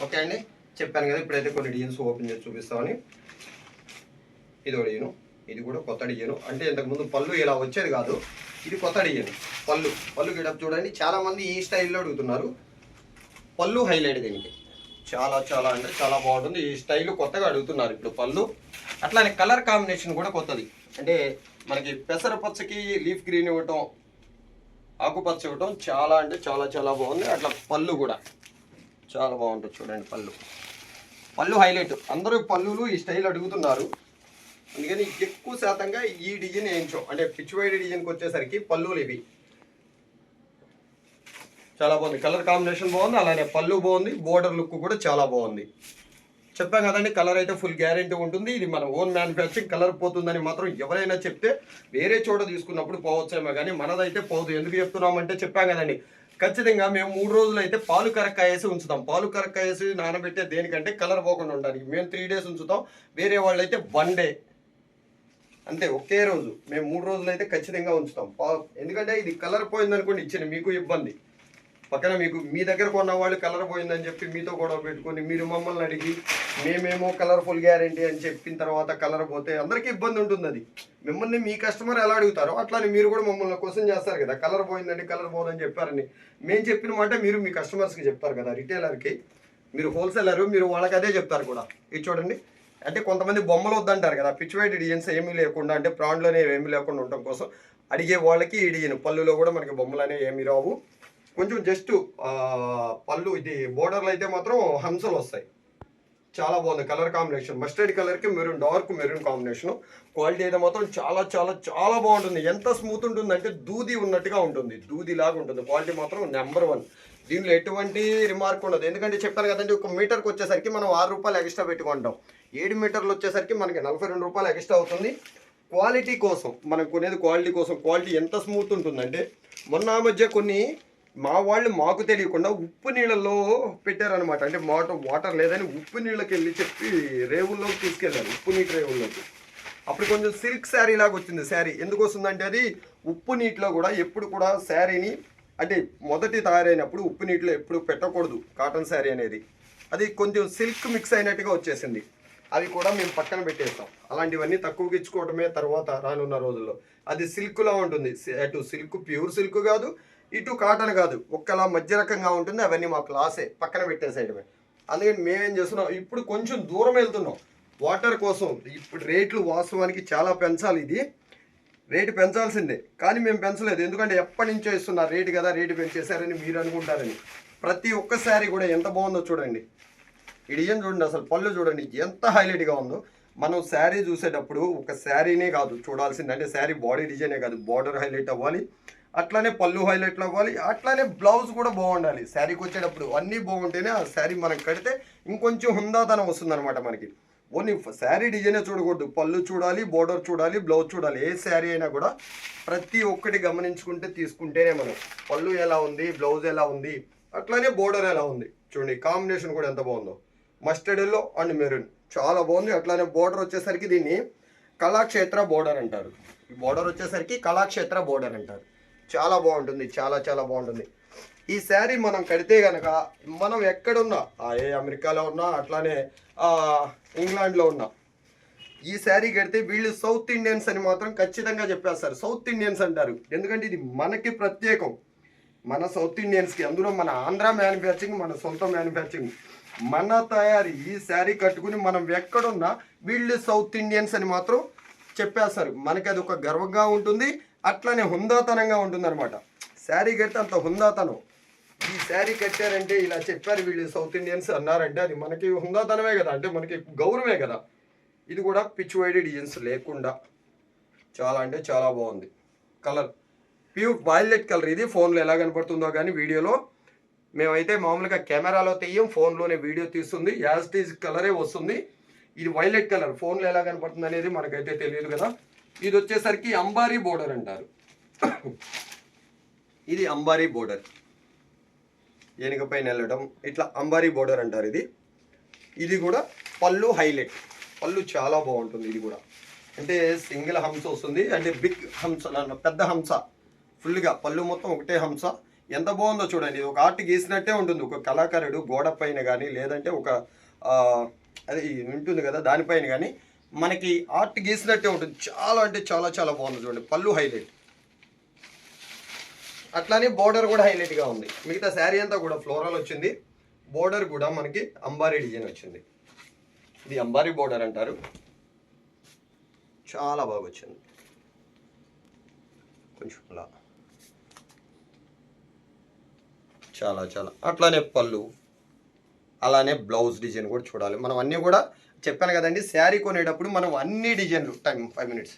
Okay అండి, చెప్పాను కదా. ఇప్పుడైతే కొన్ని డిజైన్స్ ఓపెన్ చేసి చూపిస్తామని. ఇది ఒక డిజైన్, ఇది కూడా కొత్త డిజైన్. అంటే ఇంతకుముందు పళ్ళు ఇలా వచ్చేది కాదు, ఇది కొత్త డిజైన్. పళ్ళు గెటప్ చూడండి. చాలామంది ఈ స్టైల్లో అడుగుతున్నారు. పళ్ళు హైలైట్ దీనికి చాలా చాలా అంటే చాలా బాగుంటుంది. ఈ స్టైల్ కొత్తగా అడుగుతున్నారు ఇప్పుడు పళ్ళు. అట్లానే కలర్ కాంబినేషన్ కూడా కొత్తది. అంటే మనకి పెసర పచ్చకి లీఫ్ గ్రీన్ ఇవ్వటం, ఆకుపచ్చ ఇవ్వటం చాలా అంటే చాలా చాలా బాగుంది. అట్లా పళ్ళు కూడా చాలా బాగుంటుంది చూడండి. పళ్ళు హైలైట్. అందరూ పళ్ళులు ఈ స్టైల్ అడుగుతున్నారు, అందుకని ఎక్కువ శాతంగా ఈ డిజైన్ వేయించాం. అంటే పిచ్ వైడ్ డిజైన్కి వచ్చేసరికి పళ్ళులు ఇవి చాలా బాగుంది. కలర్ కాంబినేషన్ బాగుంది, అలానే పళ్ళు బాగుంది, బోర్డర్ లుక్ కూడా చాలా బాగుంది. చెప్పాం కదండి, కలర్ అయితే ఫుల్ గ్యారెంటీ ఉంటుంది. ఇది మన ఓన్ మ్యానుఫ్యాక్చరింగ్. కలర్ పోతుందని మాత్రం ఎవరైనా చెప్తే వేరే చోట తీసుకున్నప్పుడు పోవచ్చేమో, కానీ మనదైతే పోదు. ఎందుకు చెప్తున్నామంటే చెప్పాం కదండి, ఖచ్చితంగా మేము 3 రోజులు అయితే పాలు కరక్కాయేసి ఉంచుతాం. పాలు కరక్కాయేసి నానబెట్టే దేనికంటే కలర్ పోకుండా ఉండడానికి. మేము 3 days ఉంచుతాం, వేరే వాళ్ళు అయితే 1 day అంతే, ఒకే రోజు. మేము 3 రోజులు అయితే ఖచ్చితంగా ఉంచుతాం. ఎందుకంటే ఇది కలర్ పోయిందనుకోండి ఇచ్చిన మీకు ఇబ్బంది. పక్కన మీకు మీ దగ్గర కొన్న వాళ్ళు కలర్ పోయిందని చెప్పి మీతో గొడవ పెట్టుకొని మీరు మమ్మల్ని అడిగి మేమేమో కలర్ఫుల్ గ్యారెంటీ అని చెప్పిన తర్వాత కలర్ పోతే అందరికీ ఇబ్బంది ఉంటుంది. అది మిమ్మల్ని మీ కస్టమర్ ఎలా అడుగుతారో అట్లానే మీరు కూడా మమ్మల్ని క్వశ్చన్ చేస్తారు కదా, కలర్ పోయిందండి కలర్ పోదని చెప్పారని. మేము చెప్పిన మాట మీరు మీ కస్టమర్స్కి చెప్తారు కదా, రిటైలర్కి. మీరు హోల్సేలర్, మీరు వాళ్ళకి అదే చెప్తారు కూడా. ఇది చూడండి. అంటే కొంతమంది బొమ్మలు వద్దంటారు కదా, పిచ్ వైట్ డిజైన్స్ ఏమీ లేకుండా, అంటే ప్రాండ్లోనే ఏమీ లేకుండా ఉండటం కోసం అడిగే వాళ్ళకి ఈ డిజైన్. పళ్ళులో కూడా మనకి బొమ్మలు అనేవి ఏమీ రావు. కొంచెం జస్ట్ పళ్ళు ఇది బోర్డర్లో అయితే మాత్రం హంసలు వస్తాయి. చాలా బాగుంది కలర్ కాంబినేషన్. మస్టర్డ్ కలర్కి maroon, dark maroon combination. Quality అయితే మాత్రం చాలా చాలా చాలా బాగుంటుంది. ఎంత స్మూత్ ఉంటుంది అంటే దూది ఉన్నట్టుగా ఉంటుంది, దూదిలాగా ఉంటుంది. క్వాలిటీ మాత్రం నెంబర్ 1. దీనిలో ఎటువంటి రిమార్క్ ఉండదు. ఎందుకంటే చెప్పాను కదండి, 1 మీటర్కి వచ్చేసరికి మనం 6 రూపాయలు ఎక్స్ట్రా పెట్టుకుంటాం. 7 మీటర్లు వచ్చేసరికి మనకి 42 రూపాయలు ఎక్స్ట్రా అవుతుంది. క్వాలిటీ కోసం మనం కొనేది, క్వాలిటీ కోసం. క్వాలిటీ ఎంత స్మూత్ ఉంటుందంటే, మొన్న మధ్య కొన్ని మా వాళ్ళు మాకు తెలియకుండా ఉప్పు నీళ్ళలో పెట్టారనమాట. అంటే వాటర్ లేదని ఉప్పు నీళ్ళకి వెళ్ళి చెప్పి రేవుల్లోకి తీసుకెళ్ళారు, ఉప్పు నీటి రేవుల్లోకి. అప్పుడు కొంచెం సిల్క్ శారీ లాగా వచ్చింది. శారీ ఎందుకు వస్తుందంటే, అది ఉప్పు నీటిలో కూడా ఎప్పుడు కూడా శారీని, అంటే మొదటి తయారైనప్పుడు ఉప్పు నీటిలో ఎప్పుడు పెట్టకూడదు కాటన్ శారీ అనేది. అది కొంచెం సిల్క్ మిక్స్ అయినట్టుగా వచ్చేసింది. అవి కూడా మేము పక్కన పెట్టేస్తాం. అలాంటివన్నీ తక్కువకి ఇచ్చుకోవటమే తర్వాత రానున్న రోజుల్లో. అది సిల్క్లో ఉంటుంది. అటు సిల్క్ ప్యూర్ సిల్క్ కాదు, ఇటు కాటన్ కాదు, ఒక్కలా మధ్య రకంగా ఉంటుంది. అవన్నీ మాకు లాసే, పక్కన పెట్టేసేయడమే. అందుకని మేమేం చేస్తున్నాం, ఇప్పుడు కొంచెం దూరం వెళ్తున్నాం వాటర్ కోసం. ఇప్పుడు రేట్లు వాస్తవానికి చాలా పెంచాలి. ఇది రేటు పెంచాల్సిందే, కానీ మేము పెంచలేదు. ఎందుకంటే ఎప్పటి నుంచో ఇస్తున్నారు రేటు కదా, రేటు పెంచేశారని మీరు అనుకుంటారని. ప్రతి ఒక్క శారీ కూడా ఎంత బాగుందో చూడండి. ఈ డిజైన్ చూడండి, అసలు పళ్ళు చూడండి ఎంత హైలైట్గా ఉందో. మనం శారీ చూసేటప్పుడు ఒక శారీనే కాదు చూడాల్సింది, అంటే శారీ బాడీ డిజైనే కాదు, బార్డర్ హైలైట్ అవ్వాలి, అట్లానే పళ్ళు హైలైట్లు అవ్వాలి, అట్లానే బ్లౌజ్ కూడా బాగుండాలి. శారీకి వచ్చేటప్పుడు అన్నీ బాగుంటేనే ఆ శారీ మనం కడితే ఇంకొంచెం హుందాతనం వస్తుంది అనమాట మనకి. ఓన్లీ శారీ డిజైనే చూడకూడదు, పళ్ళు చూడాలి, బోర్డర్ చూడాలి, బ్లౌజ్ చూడాలి. ఏ శారీ అయినా కూడా ప్రతి ఒక్కటి గమనించుకుంటే తీసుకుంటేనే మనం పళ్ళు ఎలా ఉంది, బ్లౌజ్ ఎలా ఉంది, అట్లానే బోర్డర్ ఎలా ఉంది చూడండి. కాంబినేషన్ కూడా ఎంత బాగుందో, మస్టర్డ్ ఎల్లో అండ్ మెరూన్ చాలా బాగుంది. అట్లానే బోర్డర్ వచ్చేసరికి దీన్ని కళాక్షేత్ర బోర్డర్ అంటారు. ఈ బోర్డర్ వచ్చేసరికి కళాక్షేత్ర బోర్డర్ అంటారు. చాలా బాగుంటుంది, చాలా చాలా బాగుంటుంది. ఈ శారీ మనం కడితే కనుక మనం ఎక్కడున్నా, ఏ అమెరికాలో ఉన్నా, అట్లానే ఇంగ్లాండ్లో ఉన్నా, ఈ శారీ కడితే వీళ్ళు సౌత్ ఇండియన్స్ అని మాత్రం ఖచ్చితంగా చెప్పేస్తారు. సౌత్ ఇండియన్స్ అంటారు, ఎందుకంటే ఇది మనకి ప్రత్యేకం, మన సౌత్ ఇండియన్స్కి. అందులో మన ఆంధ్ర మ్యానుఫ్యాక్చరింగ్, మన సొంత మ్యానుఫ్యాక్చరింగ్, మన తయారీ. ఈ శారీ కట్టుకుని మనం ఎక్కడున్నా వీళ్ళు సౌత్ ఇండియన్స్ అని మాత్రం చెప్పేస్తారు. మనకి అది ఒక గర్వంగా ఉంటుంది, అట్లానే హుందాతనంగా ఉంటుంది అనమాట. శారీ కడితే అంత హుందాతనం. ఈ శారీ కట్టారంటే ఇలా చెప్పారు వీళ్ళు సౌత్ ఇండియన్స్ అన్నారంటే అది మనకి హుందాతనమే కదా, అంటే మనకి గౌరవమే కదా. ఇది కూడా పిచ్ వైడ్ డిజైన్స్ లేకుండా చాలా అంటే చాలా బాగుంది. Colour pure violet colour. ఇది ఫోన్లో ఎలా కనపడుతుందో కానీ వీడియోలో మేమైతే మామూలుగా కెమెరాలో తీయం, ఫోన్లోనే వీడియో తీస్తుంది, యాజ్ ఇట్ ఈజ్ కలరే వస్తుంది. ఇది వైలెట్ కలర్, ఫోన్లో ఎలా కనపడుతుంది అనేది మనకైతే తెలియదు కదా. ఇది వచ్చేసరికి అంబారీ బోర్డర్ అంటారు. ఇది అంబారీ బోర్డర్, ఏనుగ పైన వెళ్ళడం ఇట్లా అంబారీ బోర్డర్ అంటారు. ఇది కూడా పళ్ళు హైలైట్. పళ్ళు చాలా బాగుంటుంది. ఇది కూడా అంటే సింగిల్ హంస వస్తుంది, అంటే బిగ్ హంస, పెద్ద హంస ఫుల్గా. పళ్ళు మొత్తం ఒకటే హంస. ఎంత బాగుందో చూడండి. ఇది ఒక ఆర్ట్ గీసినట్టే ఉంటుంది. ఒక కళాకారుడు గోడ పైన కానీ లేదంటే ఒక అది ఉంటుంది కదా దానిపైన కానీ మనకి ఆర్ట్ గీసినట్టే ఉంటుంది. చాలా అంటే చాలా చాలా బాగుంది చూడండి. పళ్ళు హైలైట్, అట్లానే బోర్డర్ కూడా హైలైట్గా ఉంది. మిగతా శారీ అంతా కూడా ఫ్లోరల్ వచ్చింది. బోర్డర్ కూడా మనకి అంబారీ డిజైన్ వచ్చింది. ఇది అంబారీ బోర్డర్ అంటారు. చాలా బాగా వచ్చింది. కొంచెం అలా చాలా చాలా అట్లానే పళ్ళు, అలానే బ్లౌజ్ డిజైన్ కూడా చూడాలి. మనం అన్నీ కూడా చెప్పాను కదండి, శారీ కొనేటప్పుడు మనం అన్ని డిజైన్లు 5 minutes